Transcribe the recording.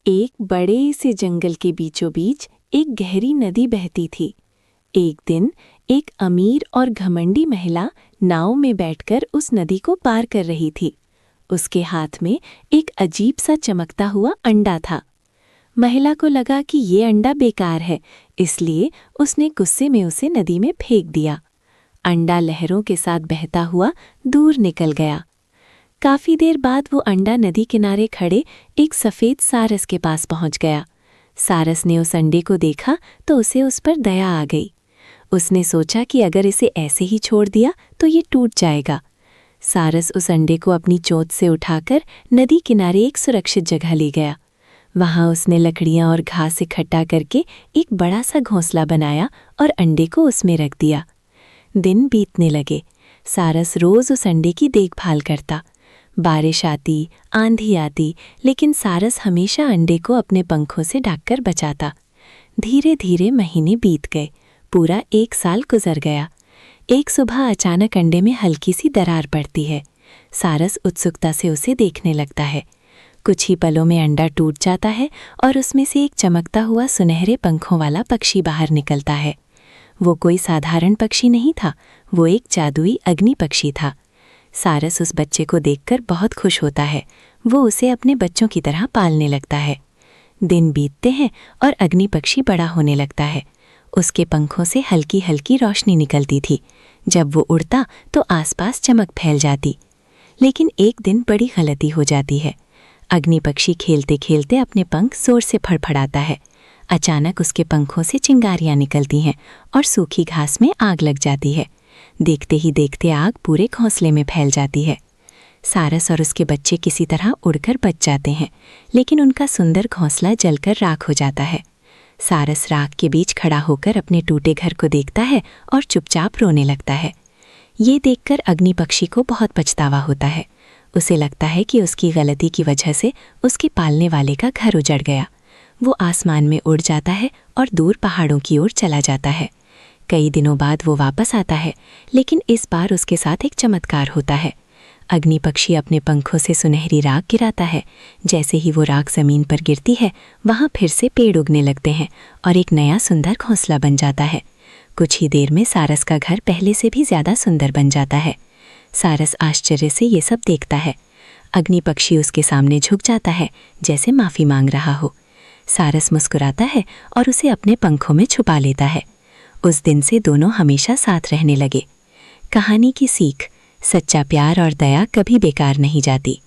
एक बड़े से जंगल के बीचों बीच एक गहरी नदी बहती थी। एक दिन एक अमीर और घमंडी महिला नाव में बैठकर उस नदी को पार कर रही थी। उसके हाथ में एक अजीब सा चमकता हुआ अंडा था। महिला को लगा कि ये अंडा बेकार है, इसलिए उसने गुस्से में उसे नदी में फेंक दिया। अंडा लहरों के साथ बहता हुआ दूर निकल गया। काफी देर बाद वो अंडा नदी किनारे खड़े एक सफेद सारस के पास पहुंच गया। सारस ने उस अंडे को देखा तो उसे उस पर दया आ गई। उसने सोचा कि अगर इसे ऐसे ही छोड़ दिया तो ये टूट जाएगा। सारस उस अंडे को अपनी चोंच से उठाकर नदी किनारे एक सुरक्षित जगह ले गया। वहां उसने लकड़ियां और घास इकट्ठा करके एक बड़ा सा घोंसला बनाया और अंडे को उसमें रख दिया। दिन बीतने लगे। सारस रोज उस अंडे की देखभाल करता। बारिश आती, आंधी आती, लेकिन सारस हमेशा अंडे को अपने पंखों से ढककर बचाता। धीरे धीरे महीने बीत गए। पूरा 1 साल गुजर गया। एक सुबह अचानक अंडे में हल्की सी दरार पड़ती है। सारस उत्सुकता से उसे देखने लगता है। कुछ ही पलों में अंडा टूट जाता है और उसमें से एक चमकता हुआ सुनहरे पंखों वाला पक्षी बाहर निकलता है। वो कोई साधारण पक्षी नहीं था, वो एक जादुई अग्नि पक्षी था। सारस उस बच्चे को देखकर बहुत खुश होता है। वो उसे अपने बच्चों की तरह पालने लगता है। दिन बीतते हैं और अग्नि पक्षी बड़ा होने लगता है। उसके पंखों से हल्की हल्की रोशनी निकलती थी। जब वो उड़ता तो आसपास चमक फैल जाती। लेकिन एक दिन बड़ी गलती हो जाती है। अग्नि पक्षी खेलते खेलते अपने पंख जोर से फड़फड़ाता है। अचानक उसके पंखों से चिंगारियां निकलती हैं और सूखी घास में आग लग जाती है। देखते ही देखते आग पूरे घोंसले में फैल जाती है। सारस और उसके बच्चे किसी तरह उड़कर बच जाते हैं, लेकिन उनका सुंदर घोंसला जलकर राख हो जाता है। सारस राख के बीच खड़ा होकर अपने टूटे घर को देखता है और चुपचाप रोने लगता है। ये देखकर अग्नि पक्षी को बहुत पछतावा होता है। उसे लगता है कि उसकी गलती की वजह से उसके पालने वाले का घर उजड़ गया। वो आसमान में उड़ जाता है और दूर पहाड़ों की ओर चला जाता है। कई दिनों बाद वो वापस आता है, लेकिन इस बार उसके साथ एक चमत्कार होता है। अग्नि पक्षी अपने पंखों से सुनहरी राख गिराता है। जैसे ही वो राख ज़मीन पर गिरती है, वहाँ फिर से पेड़ उगने लगते हैं और एक नया सुंदर घोंसला बन जाता है। कुछ ही देर में सारस का घर पहले से भी ज़्यादा सुंदर बन जाता है। सारस आश्चर्य से ये सब देखता है। अग्नि पक्षी उसके सामने झुक जाता है, जैसे माफ़ी मांग रहा हो। सारस मुस्कुराता है और उसे अपने पंखों में छुपा लेता है। उस दिन से दोनों हमेशा साथ रहने लगे। कहानी की सीख: सच्चा प्यार और दया कभी बेकार नहीं जाती।